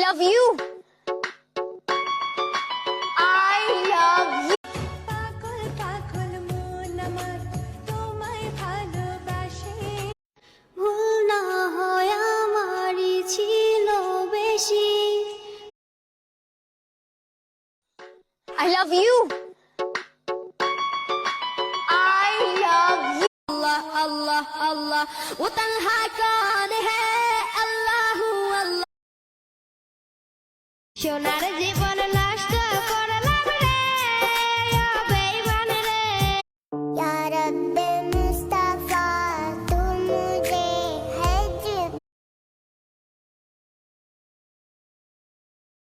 love you. I love you. পাগল পাগল মন আমার তোমায় ভালোবাসে ভুল না হয় আমারই ছিল বেশি I love you. I love you. Allah Allah Allah वो तन्हा कौन है अल्लाह अल्लाह সোনার জীবন